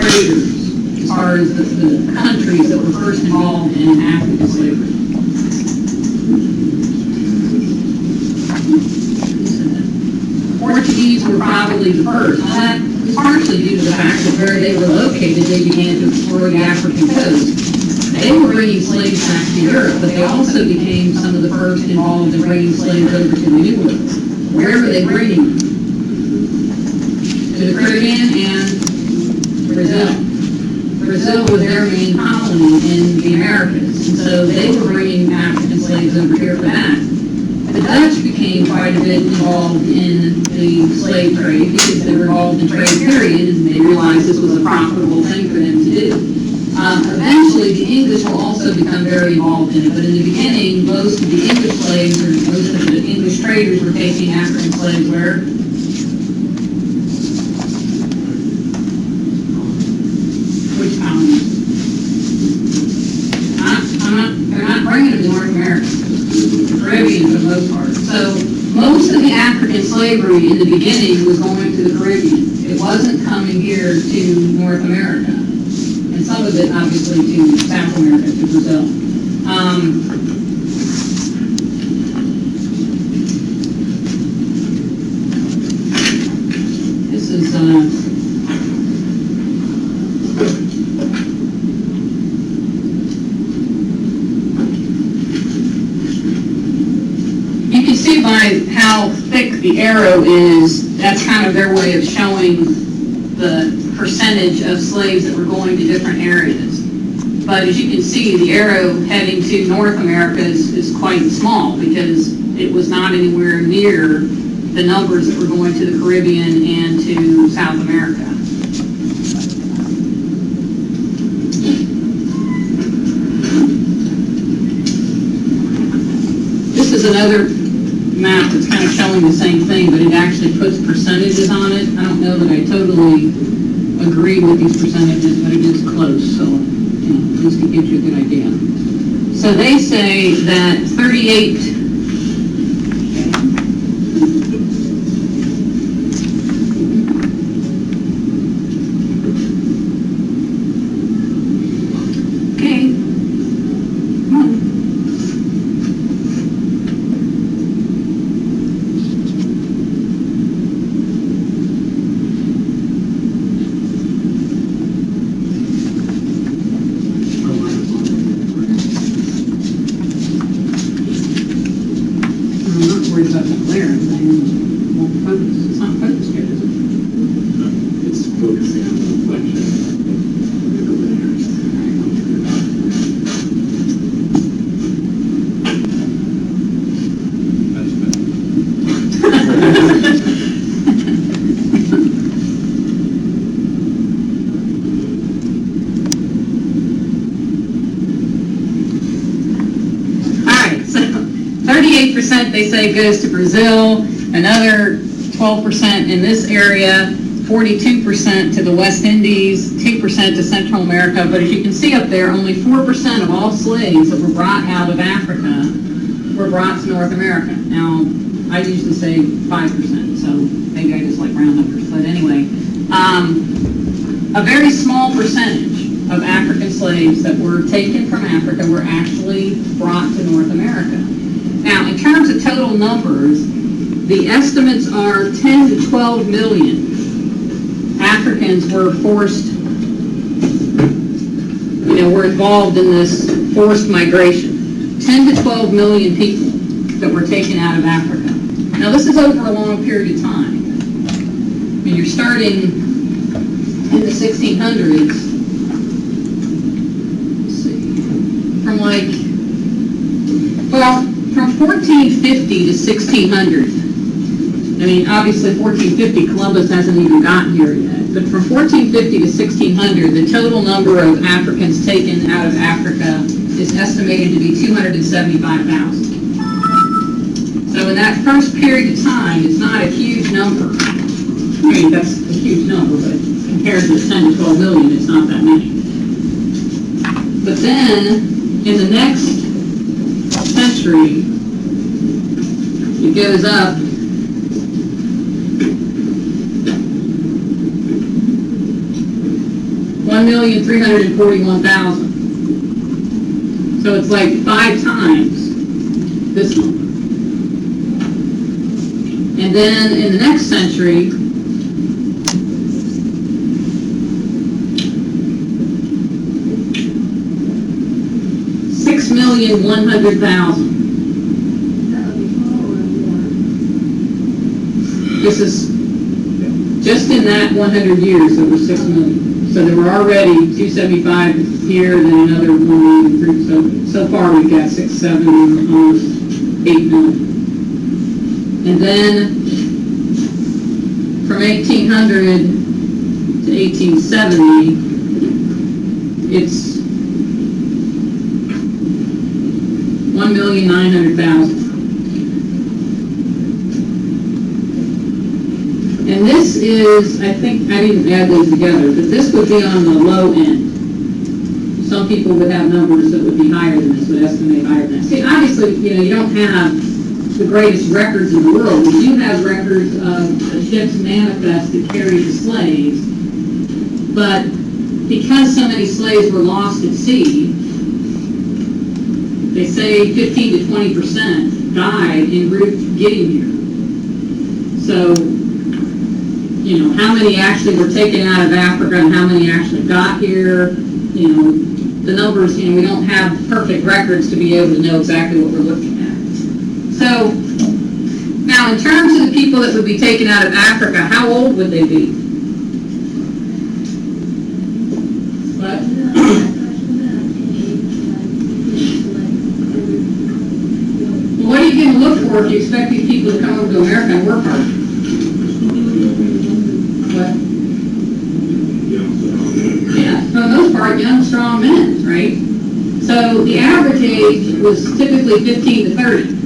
traders as far as the countries that were first involved in African slavery. Portuguese were probably the first. Now, that was partially due to the fact that where they were located, they began to explore the African coast. They were bringing slaves back to Europe, but they also became some of the first involved in bringing slaves over to the New World. Where were they bringing them? To the Caribbean and Brazil. Brazil was their main colony in the Americas, and so they were bringing African slaves over here for that. The Dutch became quite a bit involved in the slave trade because they were involved in trade period, and they realized this was a profitable thing for them to do. Eventually, the English will also become very involved in it, but in the beginning, most of the English slaves, or most of the English traders were taking African slaves where? Which colonies? They're not bringing them to North America. The Caribbean for the most part. So most of the African slavery in the beginning was going to the Caribbean. It wasn't coming here to North America. And some of it, obviously, to South America, to Brazil. This is, you can see by how thick the arrow is, that's kind of their way of showing the percentage of slaves that were going to different areas. But as you can see, the arrow heading to North America is quite small because it was not anywhere near the numbers that were going to the Caribbean and to South America. This is another map that's kind of showing the same thing, but it actually puts percentages on it. I don't know that I totally agree with these percentages, but it is close, so at least it gives you a good idea. So they say that 38, they say goes to Brazil, another 12% in this area, 42% to the West Indies, 2% to Central America. But as you can see up there, only 4% of all slaves that were brought out of Africa were brought to North America. Now, I usually say 5%, so maybe I just like round numbers. But anyway, a very small percentage of African slaves that were taken from Africa were actually brought to North America. Now, in terms of total numbers, the estimates are 10 to 12 million Africans were forced, were involved in this forced migration. 10 to 12 million people that were taken out of Africa. Now, this is over a long period of time. I mean, you're starting in the 1600s, let's see, from from 1450 to 1600. I mean, obviously 1450, Columbus hasn't even gotten here yet, but from 1450 to 1600, the total number of Africans taken out of Africa is estimated to be 275,000. So in that first period of time, it's not a huge number. I mean, that's a huge number, but compared to the 10 to 12 million, it's not that many. But then, in the next century, it goes up 1,341,000. So it's like 5 times this number. And then in the next century, $6,100,000. This is just in that 100 years, there were 6 million. So there were already 275 here, then another 183. So far we've got 6, 7, almost 8 million. And then from 1800 to 1870, it's 1,900,000. And this is, I think, I didn't add these together, but this would be on the low end. Some people would have numbers that would be higher than this, would estimate higher than that. See, obviously, you don't have the greatest records in the world. We do have records of the ships manifest that carried the slaves, but because so many slaves were lost at sea, they say 15 to 20% died en route getting here. So, how many actually were taken out of Africa and how many actually got here, the numbers, we don't have perfect records to be able to know exactly what we're looking at. So, now in terms of the people that would be taken out of Africa, how old would they be? What? Well, what are you going to look for if you expect these people to come over to America and work hard? What? Yeah, for the most part, young, strong men, right? So the average age was typically 15 to 30.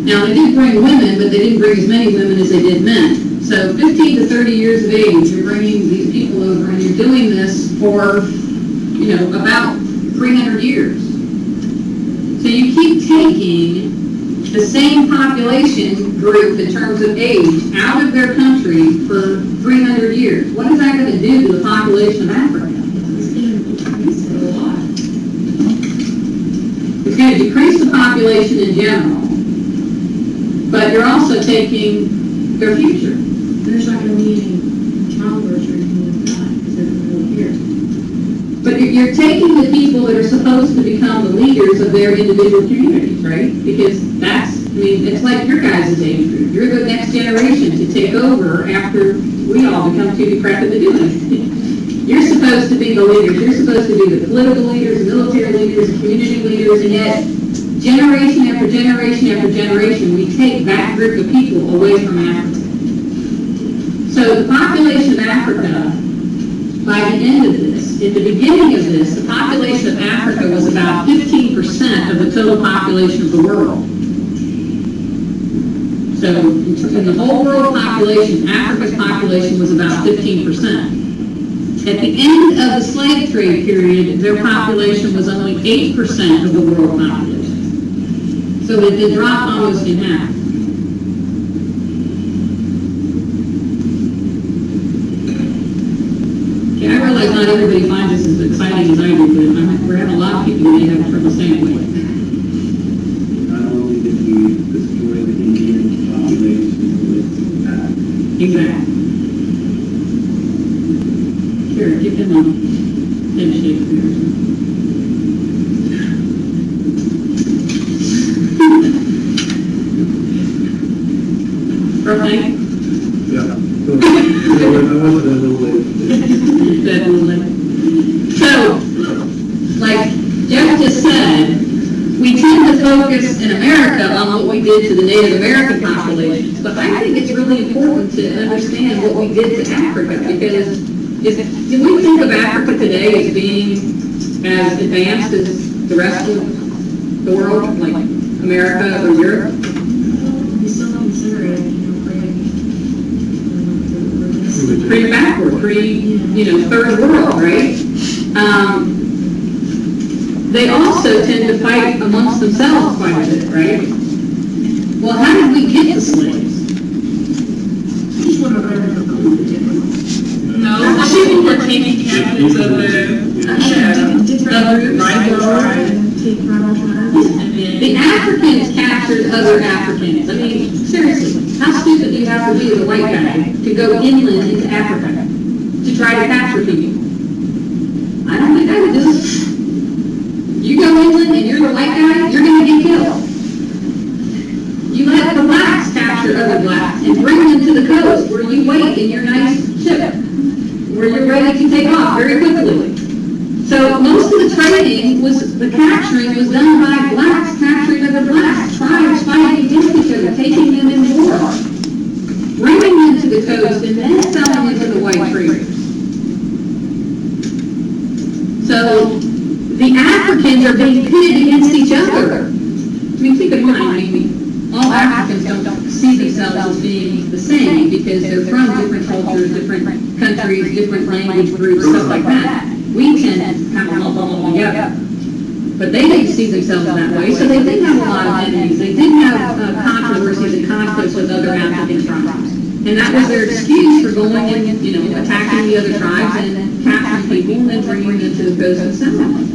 Now, they did bring women, but they didn't bring as many women as they did men. So 15 to 30 years of age, you're bringing these people over, and you're doing this for, about 300 years. So you keep taking the same population group in terms of age out of their country for 300 years. What is that going to do to the population of Africa? It's going to decrease the population in general, but you're also taking their future. There's not going to be any childbirth or anything like that because they're really here. But you're taking the people that are supposed to become the leaders of their individual communities, right? Because it's like your guys' age group. You're the next generation to take over after we all become too decrepit to do anything. You're supposed to be the leaders. You're supposed to be the political leaders, the military leaders, the community leaders, and yet generation after generation after generation, we take that group of people away from Africa. So the population of Africa, by the end of this, in the beginning of this, the population of Africa was about 15% of the total population of the world. So in the whole world population, Africa's population was about 15%. At the end of the slave trade period, their population was only 8% of the world population. So it did drop almost in half. Okay, I realize not everybody finds this as exciting as I do, but we're having a lot of people who may have trouble saying it. Not only did we destroy the Indian population with that. Exactly. Sure, give him a handshake. Right? Yeah. So, I wasn't a little late. So, like Jeff just said, we tend to focus in America on what we did to the Native American populations, but I think it's really important to understand what we did to Africa, because do we think of Africa today as being as advanced as the rest of the world, like America or Europe? We still don't consider it, Pretty backward, third world, right? They also tend to fight amongst themselves quite a bit, right? Well, how did we get the slaves? Just want to learn about the difference. No, taking captives of the The Africans captured other Africans. I mean, seriously, how stupid do you have to be as a white guy to go inland into Africa to try to capture people? I don't think I would do it. You go inland and you're the white guy, you're gonna get killed. You let the blacks capture other blacks and bring them to the coast where you wait in your nice ship, where you're ready to take off very quickly. So most of the trading the capturing was done by blacks capturing other blacks, tribes fighting against each other, taking them in war, bringing them to the coast, and then selling them to the white traders. So the Africans are being pitted against each other. I mean, keep in mind, all Africans don't see themselves as being the same because they're from different cultures, different countries, different language groups, stuff like that. We tend to kind of lump them all together. But they didn't see themselves that way, so they did have a lot of enemies. They did have controversies and conflicts with other African tribes. And that was their excuse for going and, attacking the other tribes and capturing people and then bringing them to the coast and selling them.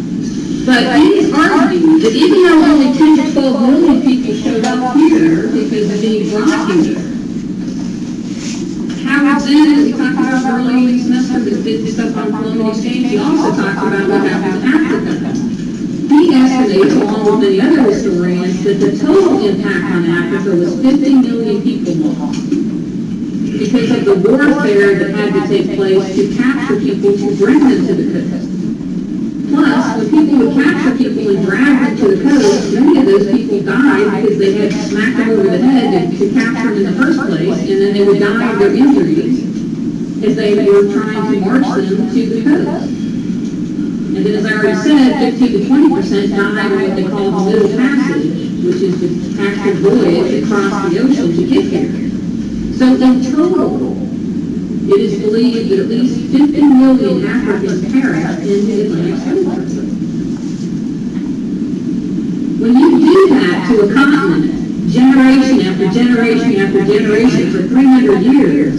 But it is argued that even though only 10 to 12 million people showed up here because of being brought here, Howard Zinn, that we talked about earlier in the semester, that did stuff on colonial exchange, he also talked about what happened in Africa. He estimates, along with many other historians, that the total impact on Africa was 50 million people lost because of the warfare that had to take place to capture people to bring them to the coast. Plus, when people would capture people and drag them to the coast, many of those people died because they had smacked them over the head to capture them in the first place, and then they would die of their injuries as they were trying to march them to the coast. And then, as I already said, 15 to 20% died in what they call the Middle Passage, which is the actual voyage across the ocean to get here. So in total, it is believed that at least 50 million Africans perished in the Atlantic Ocean. When you do that to a continent, generation after generation after generation for 300 years,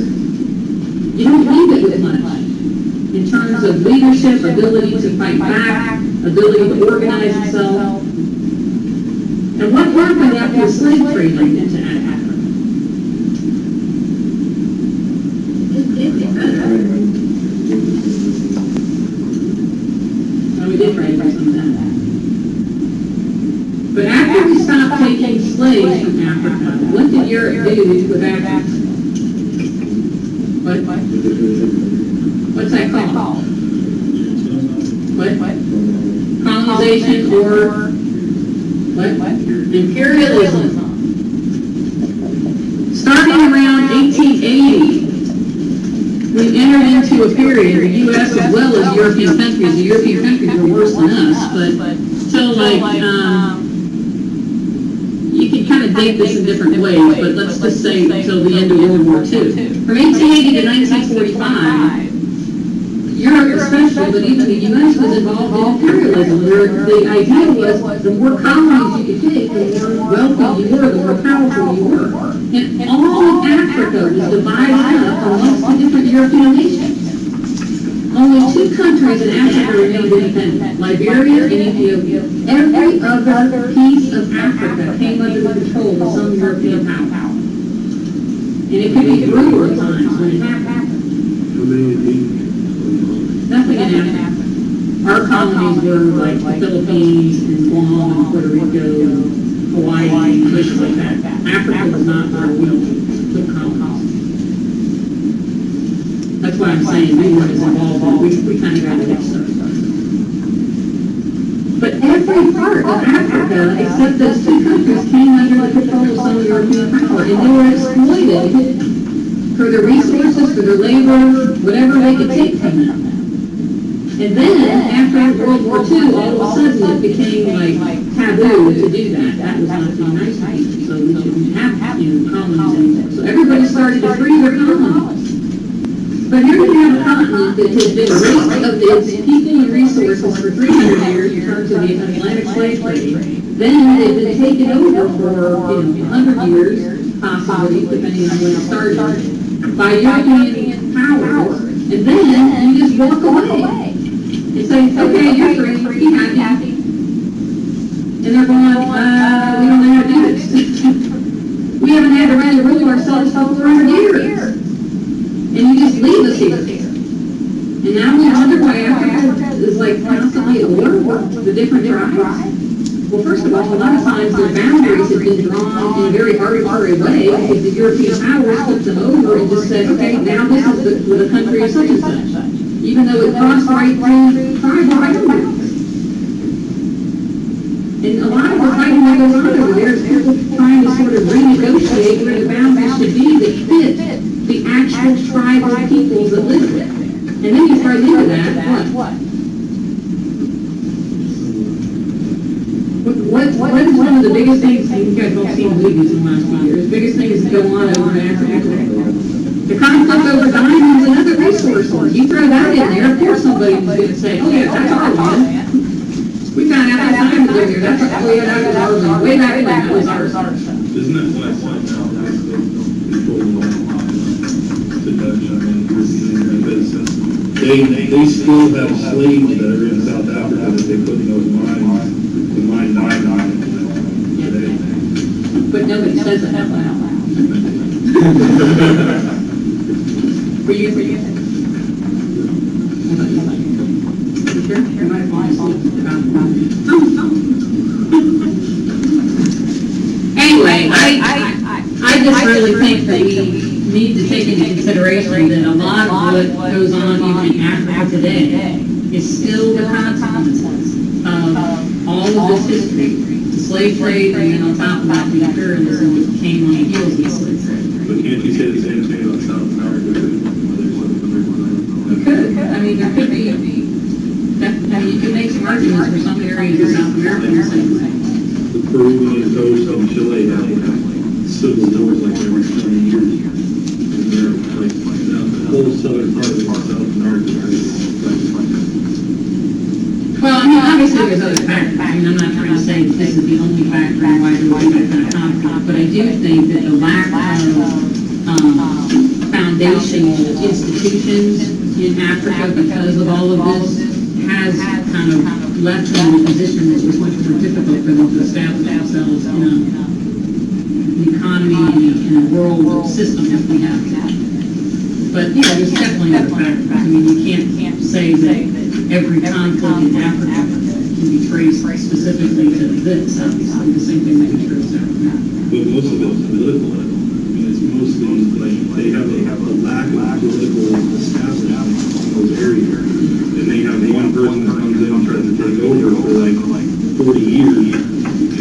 you don't leave it with much in terms of leadership, ability to fight back, ability to organize itself. And what happened after the slave trade went into Africa? We did try to do some of that. But after we stopped taking slaves from Africa, what did Europe do with Africa? What's that called? What? Colonization or what? Imperialism. Starting around 1880, we entered into a period, the U.S. as well as European countries. The European countries were worse than us, but so you can kind of date this in different ways, but let's just say until the end of World War II. From 1880 to 1945, Europe especially, but even the U.S. was involved in imperialism, where the idea was the more colonies you could take, the more wealthy you were, the more powerful you were. And all of Africa was divided up amongst the different European nations. Only 2 countries in Africa remained independent, Liberia and Ethiopia. Every other piece of Africa came under the control of some European power. And it could be brutal at times when it happened. How many of these? Nothing in Africa. Our colonies were like the Philippines and Guam and Puerto Rico, Hawaii, places like that. Africa was not where we took colonies. That's why I'm saying we weren't as involved, but we kind of got a head start. But every part of Africa, except those 2 countries, came under the control of some European power, and they were exploited for their resources, for their labor, whatever they could take from them. And then, after World War II, all of a sudden it became like taboo to do that. That was not the nice thing, so we shouldn't have colonies anymore. So everybody started to free their colonies. But here we have a continent that has been raped of its people and resources for 300 years in terms of the Atlantic slave trade. Then they've been taken over for 100 years, possibly, depending on when it started, by European powers And then you just walk away. And say, okay, you're free, be happy. And they're going, we don't know how to do this. We haven't had to run the rule ourselves for 400 years. And you just leave us here. And now we wonder why Africa is like constantly at war with the different tribes. Well, first of all, a lot of times their boundaries have been drawn in a very arbitrary way because the European powers took them over and just said, okay, now this is the country of such and such. Even though it crossed right through tribal boundaries. And a lot of the fighting that goes on over there is people trying to sort of renegotiate where the boundaries should be that fit the actual tribal peoples that live there. And then you throw into that, what is one of the biggest things, you guys have all seen movies in the last few years, the biggest things that go on over in Africa? The conflict over diamonds and other resources. You throw that in there, of course somebody's going to say, oh yeah, that's our land. We found out that diamonds over here, that's our, oh yeah, that was ours, and way back when, that was ours. Isn't that why now has the control the Dutch and European, because they still have slaves that are in South Africa that they put in those mines to mine diamonds today. But nobody says that out loud. For you. You sure? You might have fallen asleep about Anyway, I just really think that we need to take into consideration that a lot of what goes on even in Africa today is still the consequences of all of this history. The slave trade, and then on top of that, the imperialism that came on the heels of the slave trade. But can't you say the same thing about South America? You could. I mean, there could be, you could make some arguments for some areas of South America and say, The Peruvian coast of Chile have civil wars like every 20 years. And they're like, the whole southern part of South America. well, I mean, obviously there's other factors. I mean, I'm not trying to say that this is the only factor in why there's that kind of conflict, but I do think that the lack of foundational institutions in Africa because of all of this has kind of left them in a position that was much more difficult for them to establish themselves in an economy and a world system that we have. But, yeah, there's definitely other factors. I mean, you can't say that every conflict in Africa can be traced specifically to this. Obviously, the same thing that we trace out here. But most of it's political. I mean, it's mostly like they have a lack of political establishment in those areas. And they have one person that comes in and tries to take over for like 40 years,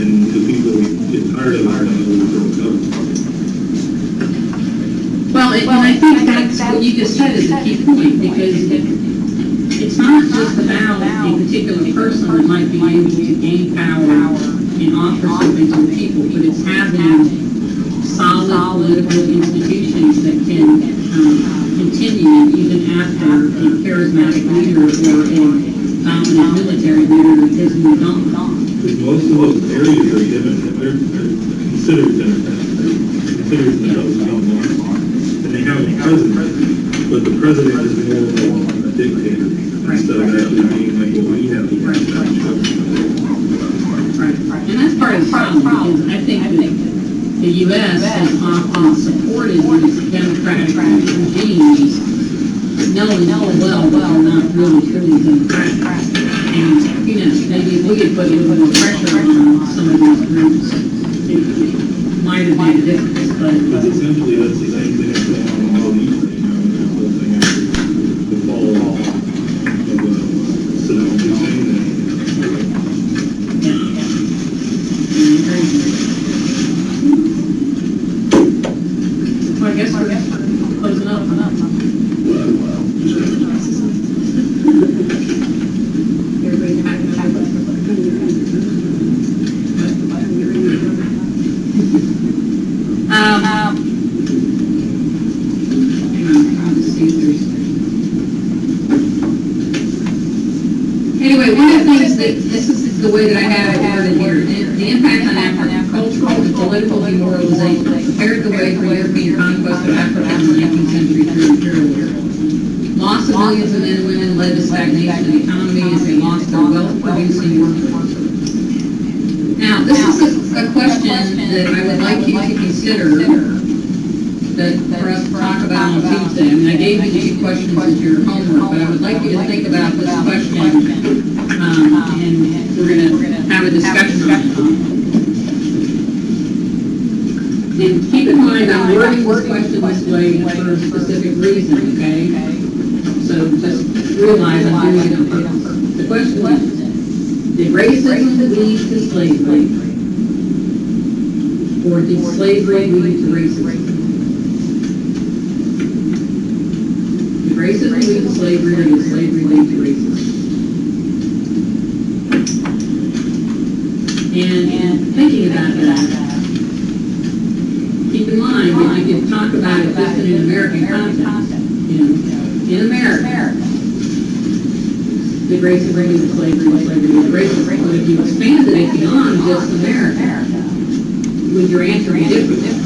and the people get tired of it and go to government. Well, and I think that's what you just said is a key point, because it's not just about a particular person that might be able to gain power and offer something to the people, but it's having solid political institutions that can continue even after a charismatic leader or a dominant military leader has moved on. Because most of those areas are given, they're considered democratic. They're considered themselves government. And they have a president, but the president is more like a dictator instead of actually being like what we have. Right. And that's part of the problem, because I think that the U.S. has often supported these democratic regimes, knowing well that they're not really truly democratic. And, you know, maybe if we had put a little more pressure on some of these groups, it might have made a difference, but... Because essentially that's the same thing that's going on in all these things, you know, this whole thing after the fall of Saddam Hussein. Well, I guess we're closing up. Everybody's Anyway, one of the things that, this is the way that I have it worded here, the impact on agricultural and political demoralization prepared the way for European conquest of Africa in the 19th century through imperialism. Loss of millions of men and women led to stagnation of the economy as they lost their wealth-producing workforce. Now, this is a question that I would like you to consider, that for us to talk about on Tuesday. I mean, I gave you these questions as your homework, but I would like you to think about this question, and we're gonna have a discussion on it. And keep in mind, I'm wording this question this way for a specific reason, okay? So just realize I'm doing it on purpose. The question is, did racism lead to slavery? Or did slavery lead to racism? Did racism lead to slavery, or did slavery lead to racism? And thinking about that, keep in mind that you can talk about it just in an American context. You know, in America, the racism lead to slavery, slavery lead to racism. But if you expanded it beyond just America, would your answer be different?